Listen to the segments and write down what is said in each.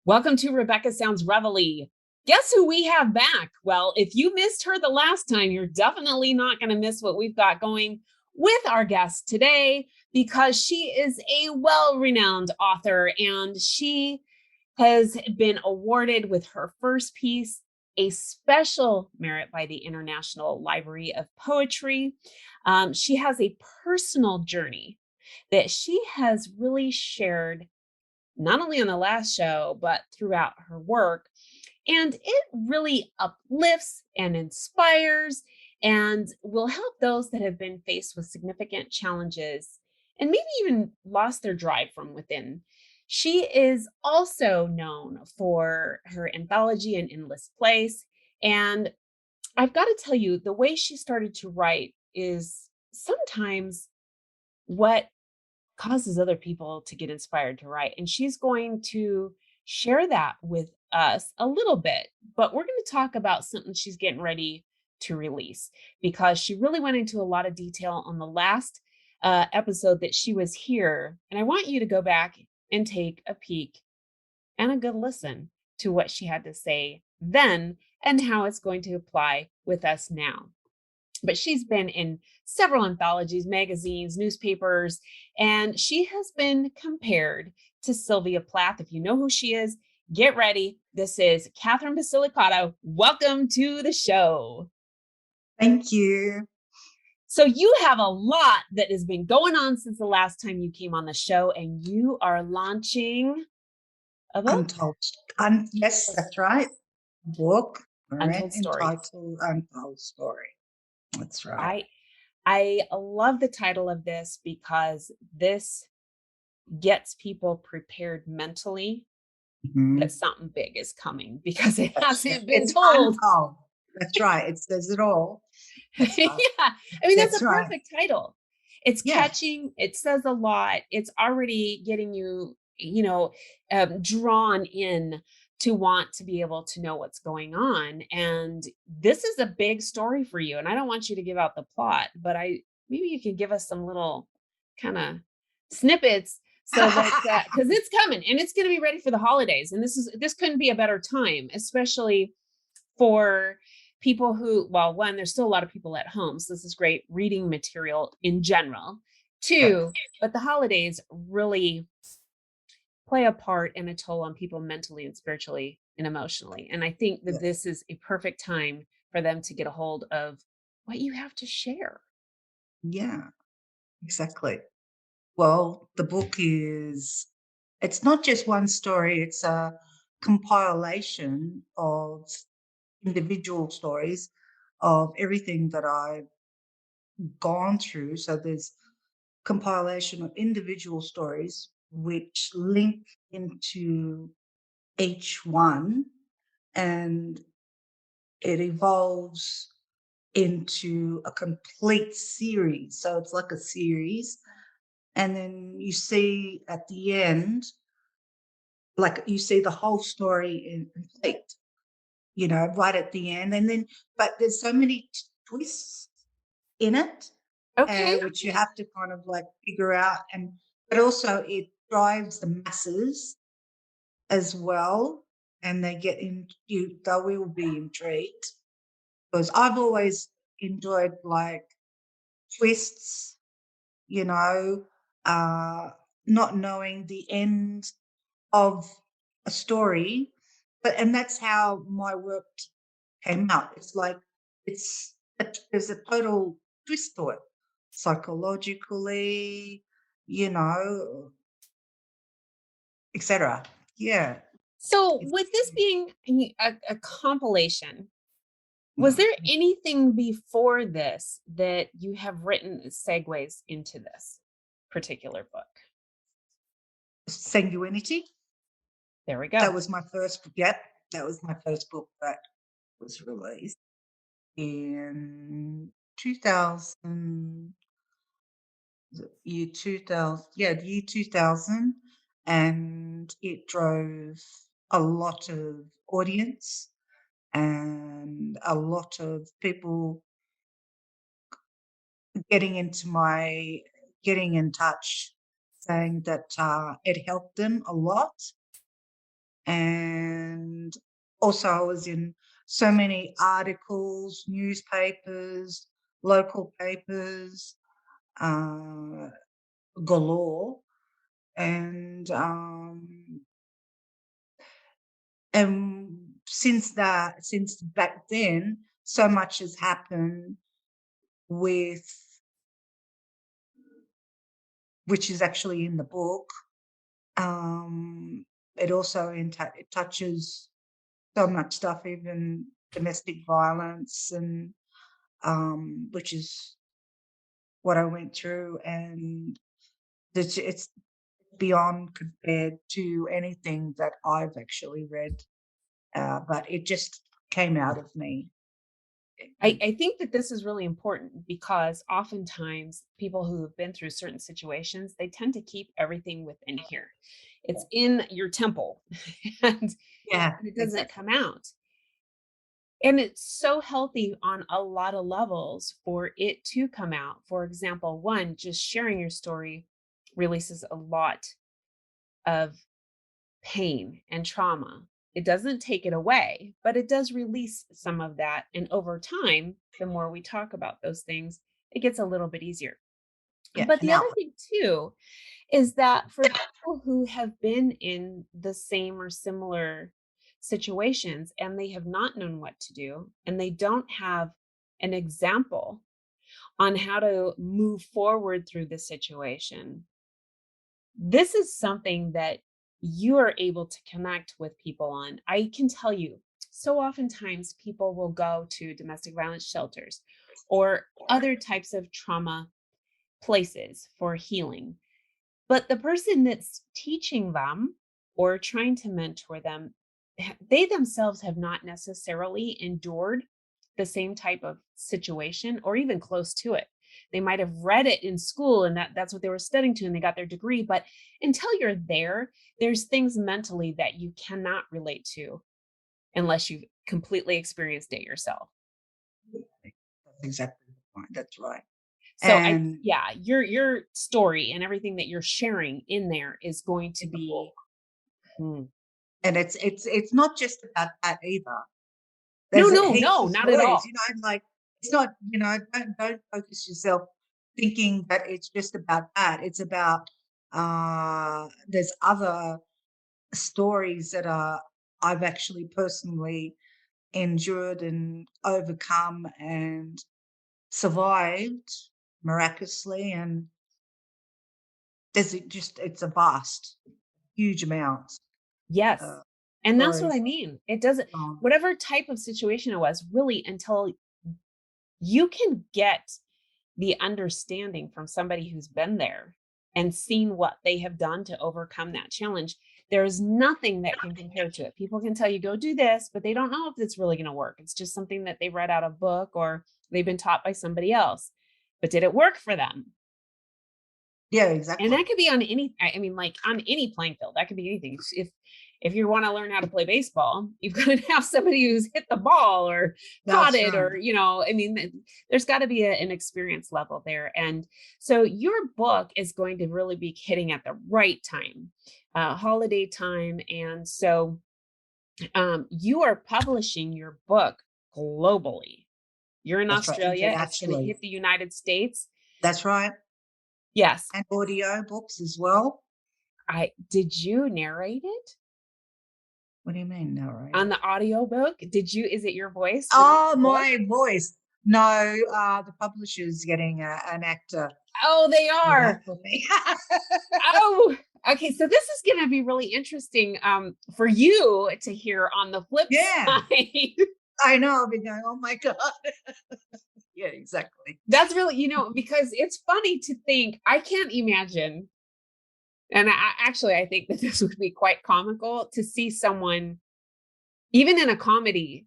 Welcome to Rebecca Sounds Reveille. Guess who we have back? Well, if you missed her the last time, you're definitely not going to miss what we've got going with our guest today because she is a well-renowned author and she has been awarded with her first piece a special merit by the International Library of Poetry. She has a personal journey that she has really shared not only on the last show, but throughout her work. And it really uplifts and inspires and will help those that have been faced with significant challenges and maybe even lost their drive from within. She is also known for her anthology, An Endless Place. And I've got to tell you, the way she started to write is sometimes what causes other people to get inspired to write. And she's going to share that with us a little bit, but we're going to talk about something she's getting ready to release because she really went into a lot of detail on the last episode that she was here. And I want you to go back and take a peek and a good listen to what she had to say then and how it's going to apply with us now. But she's been in several anthologies, magazines, newspapers, and she has been compared to Sylvia Plath. If you know who she is, get ready. This is Catherine Basilicata. Welcome to the show. Thank you. So you have a lot that has been going on since the last time you came on the show, and you are launching a book? Untold. Yes, that's right. Book. Untold Story. Entitled Untold Story. That's right. I love the title of this because this gets people prepared mentally that something big is coming because it hasn't been told. Untold. That's right. It says it all. Yeah. I mean, that's a perfect title. It's catching. It says a lot. It's already getting you, drawn in to want to be able to know what's going on. And this is a big story for you. And I don't want you to give out the plot, but maybe you can give us some little kind of snippets so that because it's coming and it's going to be ready for the holidays. And this couldn't be a better time, especially for people who, well, one, there's still a lot of people at home. So this is great reading material in general. Two, but the holidays really play a part and a toll on people mentally and spiritually and emotionally. And I think that this is a perfect time for them to get a hold of what you have to share. Yeah, exactly. Well, the book it's not just one story, it's a compilation of individual stories of everything that I've gone through. So there's compilation of individual stories which link into each one, and it evolves into a complete series. So it's like a series. And then you see at the end, like you see the whole story in complete, right at the end. And then, but there's so many twists in it, which you have to kind of like figure out. But also it drives the masses as well, and they will be intrigued, because I've always enjoyed like twists, not knowing the end of a story, and that's how my work came out. It's like there's a total twist to it, psychologically, etc. Yeah. So with this being a compilation, was there anything before this that you have written segues into this particular book? Sanguinity. There we go. That was my first book. Yep. That was my first book that was released in 2000, year 2000. Yeah, the year 2000. And it drove a lot of audience and a lot of people getting in touch, saying that it helped them a lot. And also I was in so many articles, newspapers, local papers, uh, galore. And since back then, so much has happened with, which is actually in the book. It also it touches so much stuff, even domestic violence, and which is what I went through, and it's beyond compared to anything that I've actually read. But it just came out of me. I think that this is really important because oftentimes people who have been through certain situations, they tend to keep everything within here. It's in your temple and Yeah, it doesn't exactly. come out. And it's so healthy on a lot of levels for it to come out. For example, one, just sharing your story releases a lot of pain and trauma. It doesn't take it away, but it does release some of that. And over time, the more we talk about those things, it gets a little bit easier. Yeah, But an the other outlet. thing, too, is that for people who have been in the same or similar situations and they have not known what to do, and they don't have an example on how to move forward through the situation, this is something that you are able to connect with people on. I can tell you, so oftentimes people will go to domestic violence shelters or other types of trauma places for healing. But the person that's teaching them or trying to mentor them, they themselves have not necessarily endured the same type of situation or even close to it. They might have read it in school and that's what they were studying to and they got their degree. But until you're there, there's things mentally that you cannot relate to unless you've completely experienced it yourself. That's exactly the point. That's right. So And yeah, your story and everything that you're sharing in there is going to in the book, be. Hmm. and it's not just about that either. No, There's no, heaps no, of not at stories, all. and like it's not, don't focus yourself thinking that it's just about that. It's about there's other stories that are I've actually personally endured and overcome and survived miraculously, and it's a vast, huge amount Yes. of And that's what I stories. mean. It doesn't, Um, whatever type of situation it was, really, until you can get the understanding from somebody who's been there and seen what they have done to overcome that challenge, there's nothing that can compare to it. People can tell you, go do this, but they don't know if it's really going to work. It's just something that they read out of a book or they've been taught by somebody else. But did it work for them? yeah, And exactly. that could be on any, I mean, like on any playing field. That could be anything. If you want to learn how to play baseball, you've got to have somebody who's hit the ball or caught That's it, right. or I mean, there's got to be an experience level there. And so your book is going to really be hitting at the right time, holiday time. And so you are publishing your book globally. You're in That's right. Australia. It's going to Internationally. hit the United States. That's right. Yes. And audio books as well. I did you narrate it? What do you mean On narrated? the audiobook? Is it your voice reading Oh, the book? my voice. No, the publisher's getting an actor Oh, they to do that are. for me. Oh, okay. So this is going to be really interesting for you to hear on the flip Yeah, side. I know. I'll be going, oh my God. Yeah, exactly. That's really, because it's funny to think, I can't imagine. And I think that this would be quite comical to see someone, even in a comedy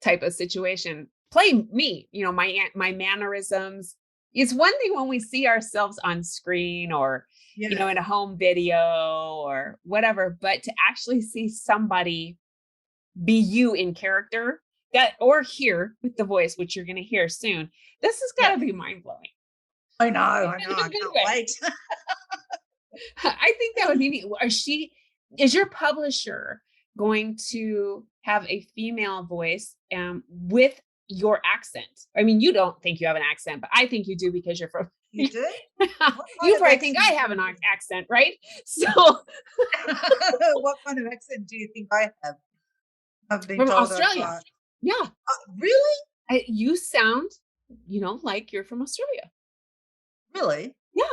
type of situation, play me, my mannerisms. It's one thing when we see ourselves on screen or Yeah, in a home video or whatever, but to actually see somebody be you in character, that or hear with the voice, which you're going to hear soon, this has got yeah. to be mind-blowing I know, I in know. a I good can't way. wait. I think that would be neat. Is your publisher going to have a female voice with your accent. I mean, you don't think you have an accent, but I think you do because you're from. You do? What kind You of probably think I accent do have an you think? accent, right? So What kind of accent do you think I have? I've been from told I've Australia, got. yeah, Really? you sound, like you're from Australia. Really? Yeah,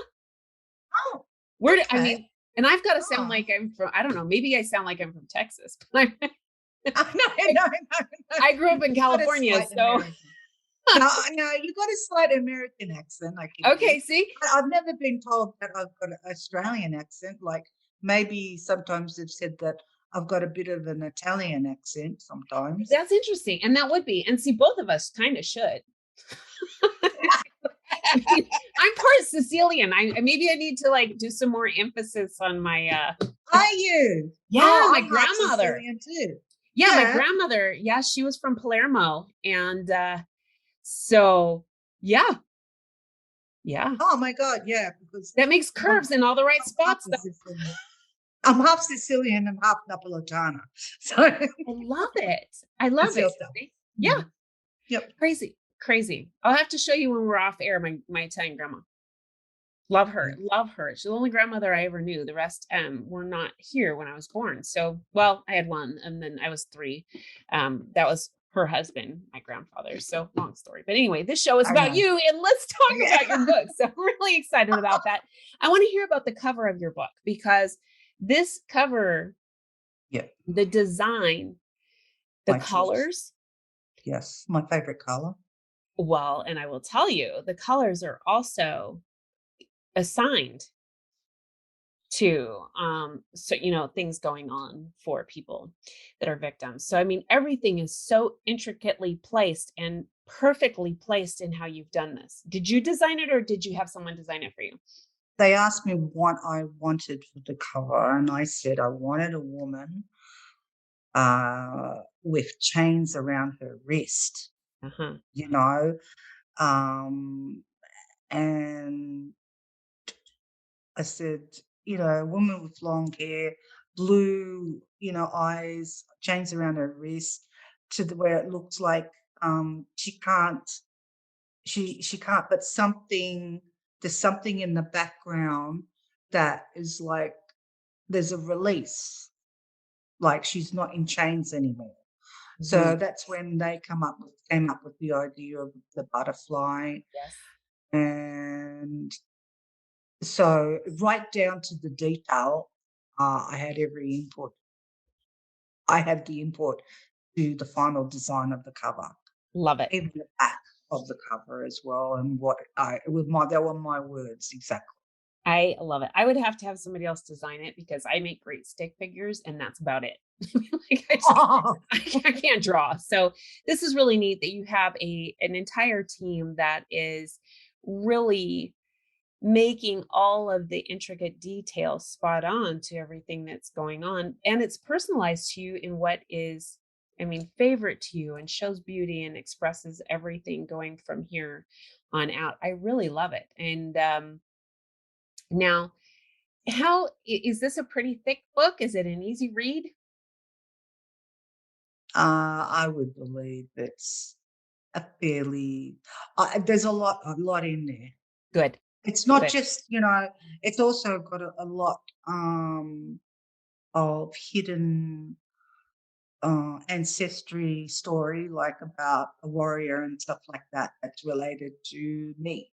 Oh, I okay. mean, and I've got to sound Oh. like I'm from. I don't know. Maybe I sound like I'm from Texas, but No, no, no, no. I grew up in You got a California, slight so American. No, no, you got a slight American accent, I give you. okay. See, I've never been told that I've got an Australian accent. Like maybe sometimes they've said that I've got a bit of an Italian accent sometimes. that's interesting, and that would be. And see, both of us kind of should. I mean, I'm part Sicilian. Maybe I need to like do some more emphasis on my Are you? yeah, Oh, my I'm half grandmother. Sicilian too. Yeah, my Yeah. grandmother. Yeah, she was from Palermo. And so yeah, yeah. Oh my God, yeah, because That makes I'm, curves in all the right I'm half spots a though. Sicilian. I'm half Sicilian and half Napolitana. So I love it. I love it's it. your stuff. See? Yeah, Mm. Yep. crazy, crazy. I'll have to show you when we're off air, my Italian grandma. Love her, Yeah. love her. She's the only grandmother I ever knew. The rest were not here when I was born. So, well, I had one, and then I was three. That was her husband, my grandfather. So, long story. But anyway, this show is I about know. you, and let's talk Yeah. about your book. So, I'm really excited about that. I want to hear about the cover of your book because this cover, Yeah. the design, the My choice. colors, Yes. My favorite color. well, and I will tell you, the colors are also assigned to so things going on for people that are victims. So I mean everything is so intricately placed and perfectly placed in how you've done this. Did you design it or did you have someone design it for you? They asked me what I wanted for the cover, and I said I wanted a woman with chains around her wrist, Uh-huh. you know, um, and I said, a woman with long hair, blue, eyes, chains around her wrist, to the where it looks like she can't, but there's something in the background that is like there's a release, like she's not in chains anymore. Mhm. So that's when they came up with the idea of the butterfly. Yes. And so right down to the detail, I had every input. I had the input to the final design of the cover, Love it. even the back of the cover as well. And what I with my they were my words exactly. I love it. I would have to have somebody else design it because I make great stick figures and that's about it. Like I can't draw. So this is really neat that you have an entire team that is really making all of the intricate details spot on to everything that's going on. And it's personalized to you in what is, I mean, favorite to you and shows beauty and expresses everything going from here on out. I really love it. And now, is this a pretty thick book? Is it an easy read? I would believe it's a fairly there's a lot in there. Good, It's not good. just, it's also got a lot of hidden ancestry story, like about a warrior and stuff like that, that's related to me.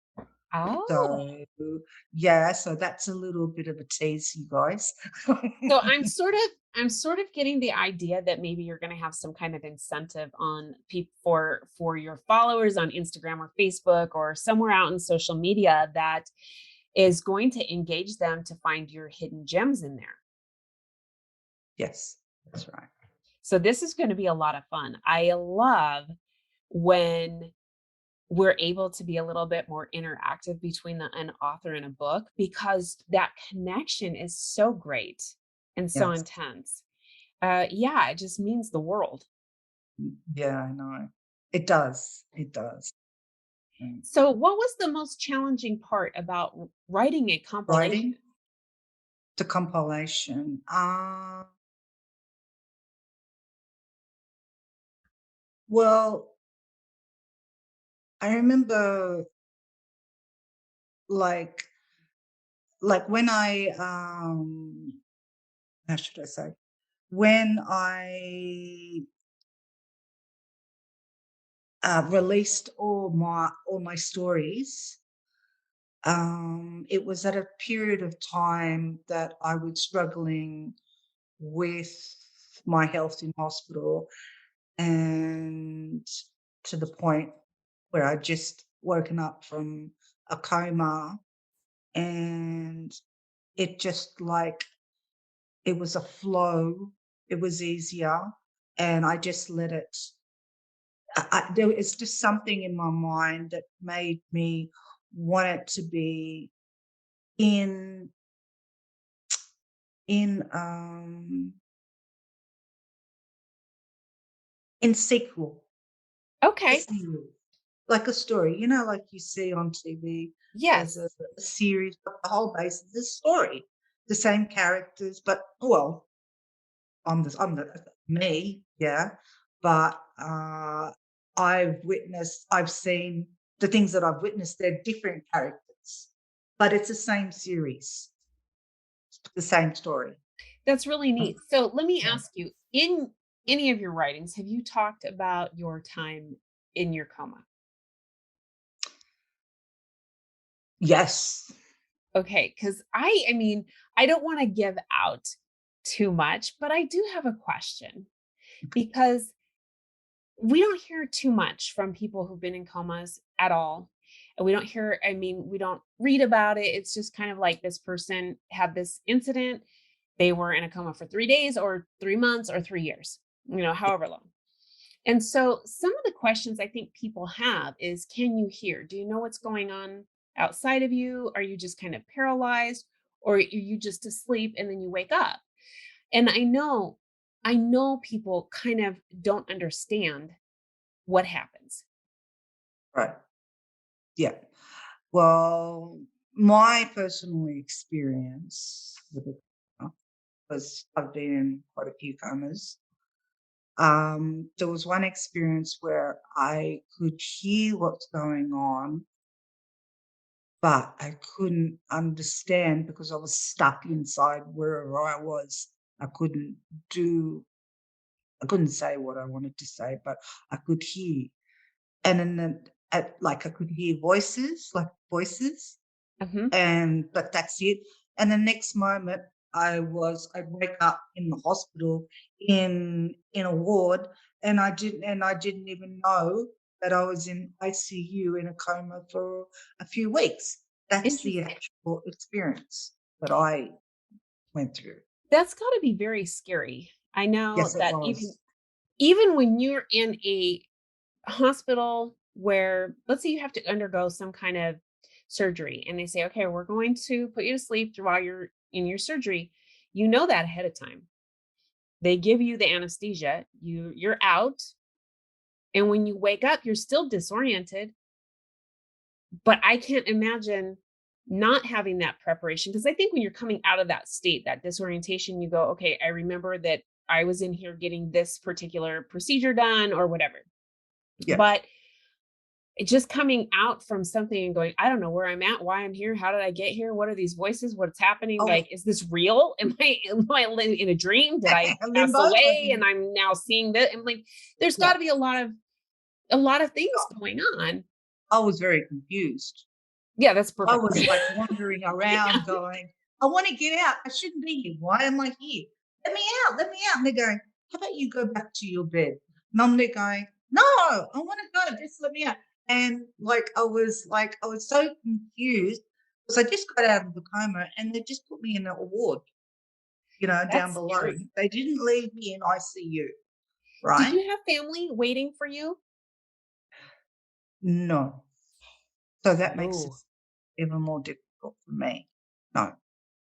Oh, So, yeah, so that's a little bit of a tease, you guys. so I'm sort of getting the idea that maybe you're going to have some kind of incentive on people for your followers on Instagram or Facebook or somewhere out in social media that is going to engage them to find your hidden gems in there. Yes, that's right. So this is going to be a lot of fun. I love when we're able to be a little bit more interactive between an author and a book because that connection is so great and so Yes. intense. Yeah, it just means the world. Yeah, I know. It does. It does. Mm. So, what was the most challenging part about writing a compilation? Writing the compilation. Well, I remember like when how should I say? When I released all my stories, it was at a period of time that I was struggling with my health in hospital, and to the point where I just woken up from a coma, and it just like it was a flow, it was easier, and I just let it. There was just something in my mind that made me want it to be in in um in sequel, a Okay. series, like a story, like you see on TV. There's Yes. a series, but the whole base is a story, the same characters, but well, I'm the me, yeah. But I've seen the things that I've witnessed. They're different characters, but it's the same series, the same story. That's really Mm, neat. So let me yeah. ask you, in any of your writings, have you talked about your time in your coma? Yes. Okay, because I mean, I don't want to give out too much, but I do have a question because we don't hear too much from people who've been in comas at all. And we don't hear, I mean, we don't read about it. It's just kind of like this person had this incident. They were in a coma for 3 days or 3 months or 3 years, however long. And so some of the questions I think people have is, can you hear? Do you know what's going on outside of you? Are you just kind of paralyzed, or are you just asleep and then you wake up? And I know people kind of don't understand what happens. Right. Yeah. Well, my personal experience with it, because I've been in quite a few comas. There was one experience where I could hear what's going on, but I couldn't understand because I was stuck inside wherever I was. I couldn't do, I couldn't say what I wanted to say, but I could hear. And then like I could hear voices, like voices, Mhm. but that's it. And the next moment, I'd wake up in the hospital in a ward, and I didn't even know that I was in ICU in a coma for a few weeks. That's the Interesting. actual experience that I went through. That's got to be very scary. I know Yes, it that even was. even when you're in a hospital where, let's say you have to undergo some kind of surgery and they say, okay, we're going to put you to sleep while you're in your surgery, you know that ahead of time. They give you the anesthesia, you're out, and when you wake up, you're still disoriented. But I can't imagine not having that preparation, because I think when you're coming out of that state, that disorientation, you go, okay, I remember that I was in here getting this particular procedure done or whatever. Yeah. But just coming out from something and going, I don't know where I'm at, why I'm here, how did I get here, what are these voices, what's happening, Oh, like, is this real? Am I in a dream? Did I pass limbo. away and I'm now seeing that? And like, there's got Yeah. to be a lot of things going on. I was very confused. Yeah, that's I perfect. was like wandering around going, I want to get out. I shouldn't be here. Why am I here? Let me out. Let me out. And they're going, how about you go back to your bed? And I'm there going, no, I want to go. Just let me out. And I was so confused because I just got out of the coma and they just put me in a ward, down That's below. scary. They didn't leave me in ICU, Did right? you have family waiting for you? No. So that makes it Oh, even more difficult for me. No,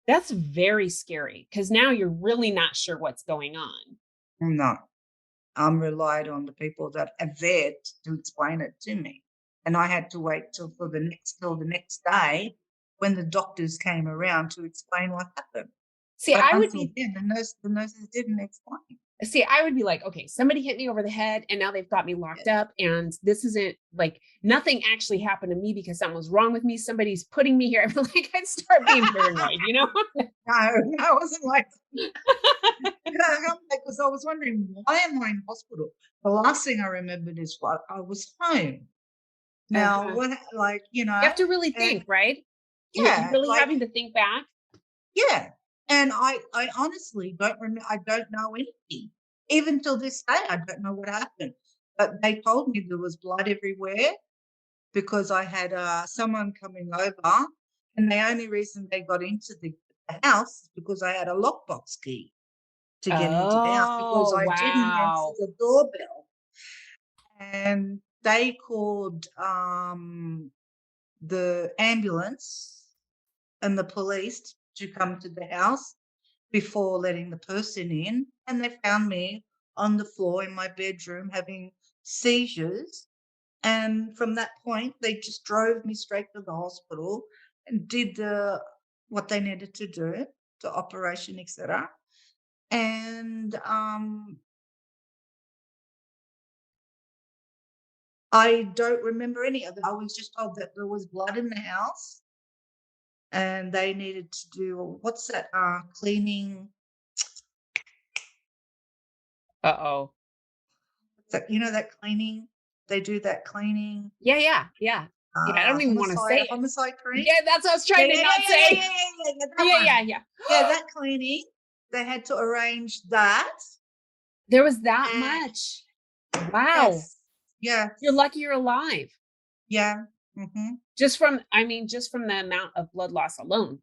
that's very scary because now you're really not sure what's going on. no. I'm relied on the people that are there to explain it to me. And I had to wait till the next day when the doctors came around to explain what happened. See, But I would until be then, the nurses didn't explain. See, I would be like, okay, somebody hit me over the head and now they've got me locked Yes. up. And this isn't like nothing actually happened to me because something was wrong with me. Somebody's putting me here. I'm like, I'd start being paranoid, you know? No, I wasn't like, because I was wondering, why am I in hospital? The last thing I remembered is what I was home. Now, Uh-huh. what, like, You have to really and think, right? You're yeah, really like, having to think back. yeah. And I honestly don't remember, I don't know anything. Even till this day, I don't know what happened. But they told me there was blood everywhere because I had someone coming over, and the only reason they got into the house is because I had a lockbox key to get into the house because Oh, I didn't answer wow. the doorbell. And they called the ambulance and the police to come to the house before letting the person in. And they found me on the floor in my bedroom having seizures. And from that point, they just drove me straight to the hospital and did what they needed to do, the operation, etc. And I don't remember any of it. I was just told that there was blood in the house and they needed to do what's that cleaning, Uh-oh. that that cleaning, they do that cleaning, Yeah, yeah, yeah. Yeah, I don't even want to say it. homicide cream. Yeah, that's what I was Yeah, trying to yeah, yeah, not yeah, yeah, say. yeah, yeah, yeah, that Yeah, yeah, one. yeah. Yeah, that cleaning. They had to arrange that. There was that And much. Wow. yes, You're yes, lucky you're alive. yeah, mm-hmm. Just from the amount of blood loss alone.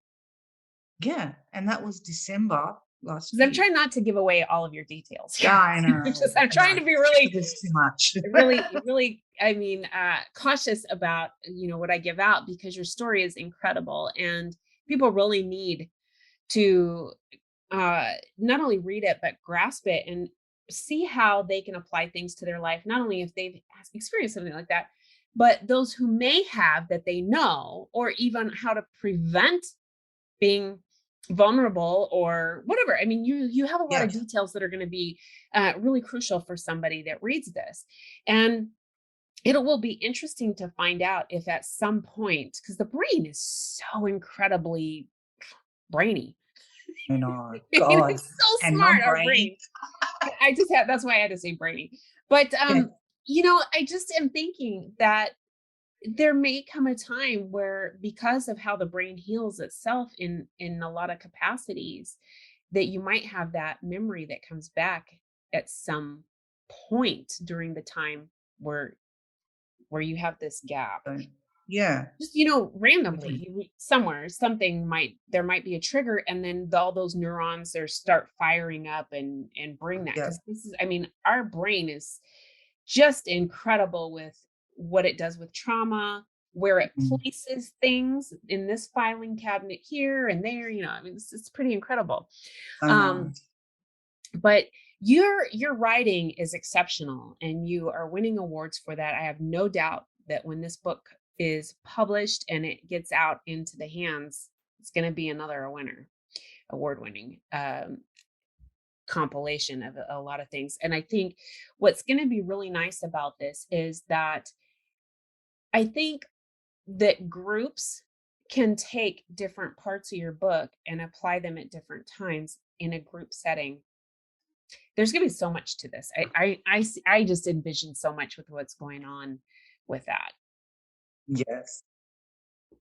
Yeah. And that was December last Because I'm year. trying not to give away all of your details Yeah, here. I know, I'm I know. trying to be really, It is too much. really, cautious about, what I give out because your story is incredible and people really need to not only read it, but grasp it and see how they can apply things to their life, not only if they've experienced something like that, but those who may have that they know, or even how to prevent being vulnerable or whatever. I mean, you have a lot of Yes, details that are going to be really crucial for somebody that reads this. And it will be interesting to find out if at some point, because the brain is so incredibly brainy. I know. God, It's so and my smart, our brain. brain. I just had that's why I had to say brainy. But Yeah, I just am thinking that there may come a time where because of how the brain heals itself in a lot of capacities, that you might have that memory that comes back at some point during the time where you have this gap. so, yeah, Just randomly somewhere something there might be a trigger, and then all those neurons there start firing up and bring that, yeah, because this is, I mean, our brain is just incredible with what it does with trauma, where it mm, places things in this filing cabinet here and there. I mean, it's pretty incredible. I know. um but your writing is exceptional and you are winning awards for that. I have no doubt that when this book is published and it gets out into the hands, it's going to be another winner, award winning compilation of a lot of things. And I think what's going to be really nice about this is that I think that groups can take different parts of your book and apply them at different times in a group setting. There's going to be so much to this. I just envision so much with what's going on with that. Yes,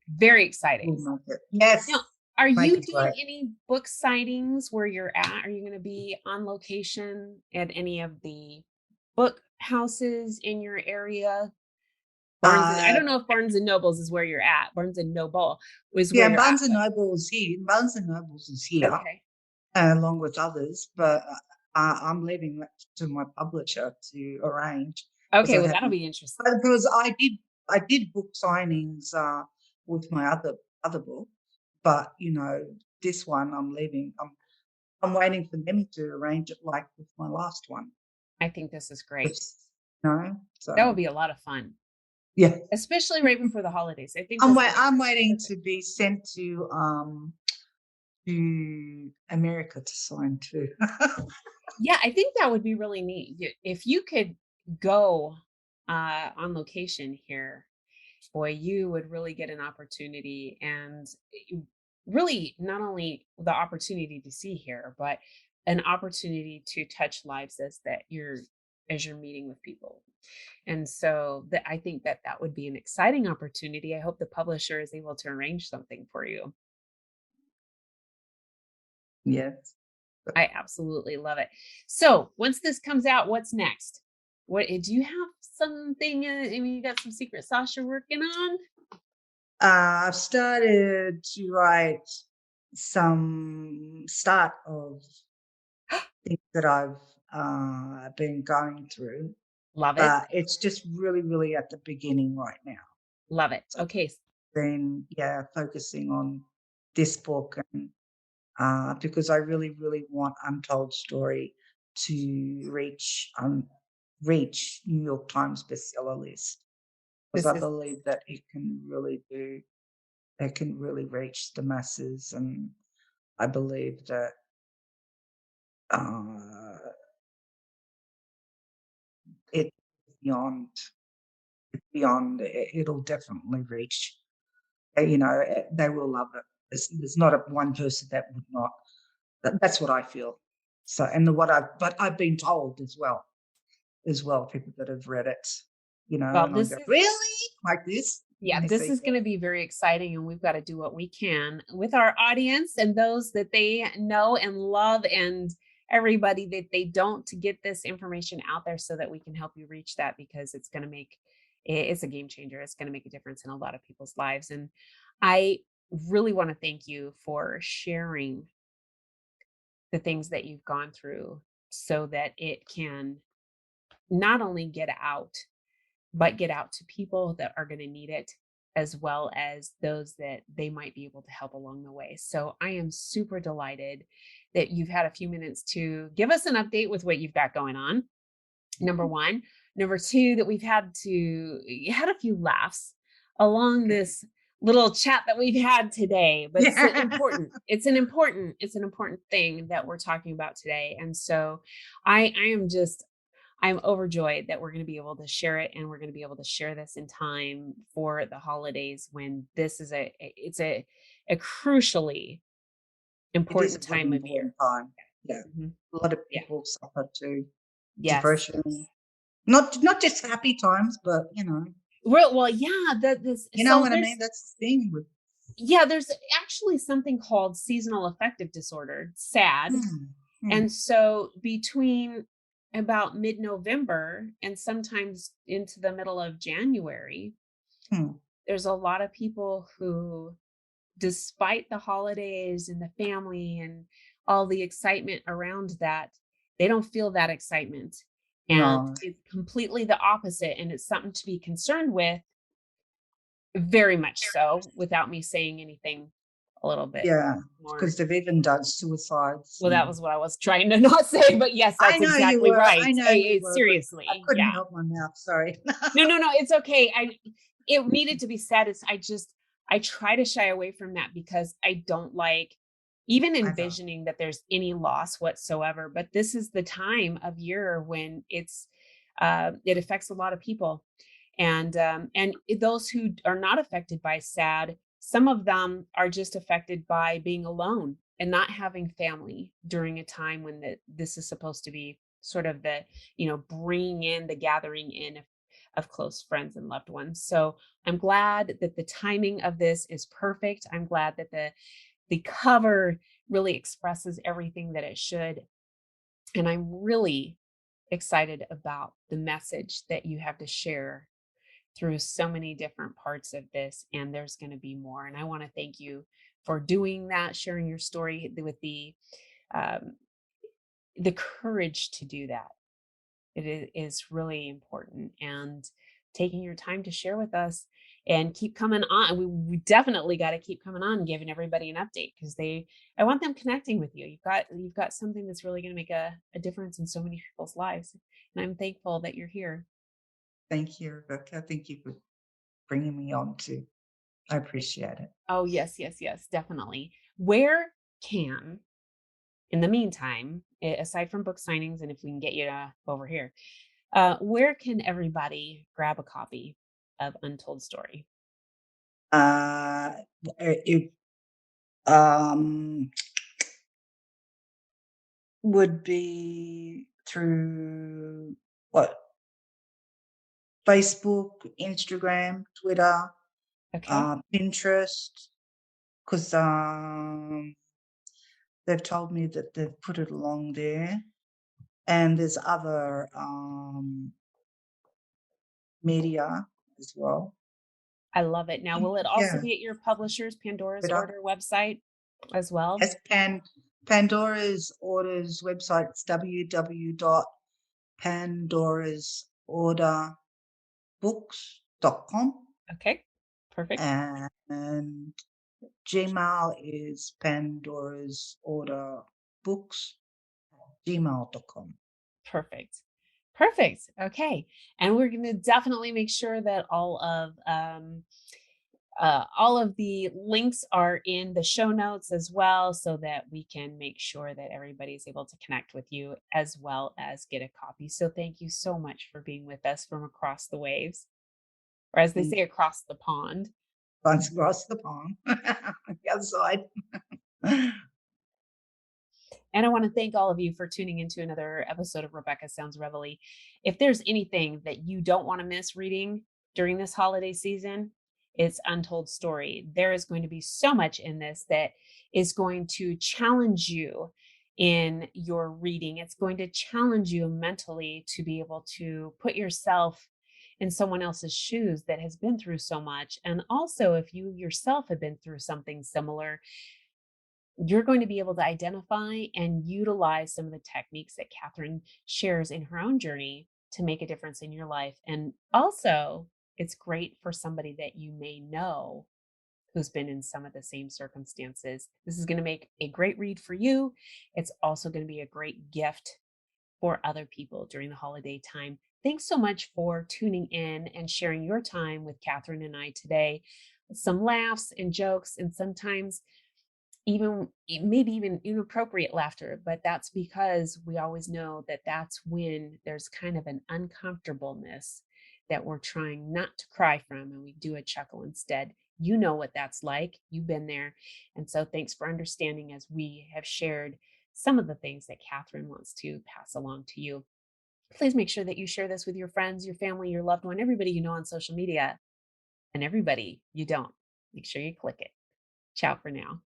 Very exciting. we'll make it. Yes, Now, are make you it doing great. any book sightings where you're at? Are you going to be on location at any of the book houses in your area? I Uh, don't know if Barnes and Nobles is where you're at. Barnes and Noble is where yeah, you're at, Barnes and but Noble is here. Barnes and Nobles is here, okay. along with others, but I'm leaving that to my publisher to arrange because Okay, I well, that'll haven't. be interesting. Because I did book signings with my other book, but this one I'm leaving. I'm waiting for them to arrange it like with my last one. I think this is great. Just, That would so be a lot of fun, yeah. especially right before the holidays. I think this would be I'm waiting perfect. to be sent to America to sign too. Yeah, I think that would be really neat. If you could go on location here, boy, you would really get an opportunity, and really not only the opportunity to see here, but an opportunity to touch lives as you're meeting with people. And so that I think that that would be an exciting opportunity. I hope the publisher is able to arrange something for you. Yes. I absolutely love it. So once this comes out, what's next? What do you have something? I mean, you got some secret sauce you're working on? I've started to write some start of things that I've been going through, Love it. but it's just really, really at the beginning right now. Love it. So Okay. then, yeah, focusing on this book and because I really, really want Untold Story to reach New York Times bestseller list because This I is believe that it can really reach the masses, and I believe that uh, it beyond it'll definitely reach. They will love it. There's not one person that would not. That's what I feel. So, and but I've been told as well, people that have read it, well, and I this go, is really like this, yeah, and they this say, is going to be very exciting, and we've got to do what we can with our audience and those that they know and love, and everybody that they don't, to get this information out there so that we can help you reach that, because it's going to make it's a game changer. It's going to make a difference in a lot of people's lives. And I really want to thank you for sharing the things that you've gone through so that it can not only get out, but get out to people that are going to need it, as well as those that they might be able to help along the way. So I am super delighted that you've had a few minutes to give us an update with what you've got going on. Number one. Number two, that we've had a few laughs along this little chat that we've had today, but it's yeah, important. It's an important thing that we're talking about today. And so I am just I'm overjoyed that we're going to be able to share it, and we're going to be able to share this in time for the holidays, when this is a crucially it is important a really time of year. important time. Yeah, Mhm. a lot of Yeah. people suffer too, Yes. depression. Not just happy times, but Well, yeah, that this you know so what I mean. That's the thing with. there's actually something called seasonal affective disorder, SAD. Hmm, hmm, And so between about mid-November and sometimes into the middle of January, hmm. there's a lot of people who, despite the holidays and the family and all the excitement around that, they don't feel that excitement. And No, it's completely the opposite. And it's something to be concerned with, very much so, without me saying anything a little bit yeah, more. because they've even done suicides. Well, that And was what I was trying to not say, but yes, I that's know you exactly were. right. I know you were, but I Seriously, couldn't yeah. help my mouth. Sorry. No, it's okay. It needed to be said. I try to shy away from that because I don't like even I know. envisioning that there's any loss whatsoever. But this is the time of year when it affects a lot of people, and those who are not affected by SAD, some of them are just affected by being alone and not having family during a time when this is supposed to be sort of the bringing in the gathering in of close friends and loved ones. So I'm glad that the timing of this is perfect. I'm glad that the cover really expresses everything that it should. And I'm really excited about the message that you have to share through so many different parts of this. And there's going to be more. And I want to thank you for doing that, sharing your story with um, the courage to do that. Is really important, and taking your time to share with us and keep coming on. We definitely got to keep coming on and giving everybody an update, because I want them connecting with you. You've got something that's really going to make a difference in so many people's lives. And I'm thankful that you're here. Thank you, Rebecca. Thank you for bringing me on too. I appreciate it. Oh, yes, definitely. Where can in the meantime, aside from book signings, and if we can get you over here, where can everybody grab a copy of Untold Story? Uh, it um, would be through what? Facebook, Instagram, Twitter, Okay, Pinterest, because they've told me that they've put it along there. And there's other media as well. I love it. Now, will it also Yeah, be at your publisher's Pandora's Twitter. Order website as well? As Pandora's Orders website, it's www.pandorasorderbooks.com, Okay, perfect. and Gmail is Pandora's Order Books, gmail.com. Perfect. Perfect. Okay. And we're going to definitely make sure that all of the links are in the show notes as well, so that we can make sure that everybody's able to connect with you as well as get a copy. So thank you so much for being with us from across the waves, or as they And say, across the pond. once across the pond, the other side. And I want to thank all of you for tuning into another episode of Rebecca Sounds Reveille. If there's anything that you don't want to miss reading during this holiday season, it's Untold Story. There is going to be so much in this that is going to challenge you in your reading. It's going to challenge you mentally to be able to put yourself in someone else's shoes that has been through so much. And also, if you yourself have been through something similar, you're going to be able to identify and utilize some of the techniques that Catherine shares in her own journey to make a difference in your life. And also, it's great for somebody that you may know who's been in some of the same circumstances. This is going to make a great read for you. It's also going to be a great gift for other people during the holiday time. Thanks so much for tuning in and sharing your time with Catherine and I today. Some laughs and jokes, and sometimes even maybe even inappropriate laughter, but that's because we always know that that's when there's kind of an uncomfortableness that we're trying not to cry from, and we do a chuckle instead. You know what that's like. You've been there. And so thanks for understanding as we have shared some of the things that Catherine wants to pass along to you. Please make sure that you share this with your friends, your family, your loved one, everybody you know on social media, and everybody you don't. Make sure you click it. Ciao for now.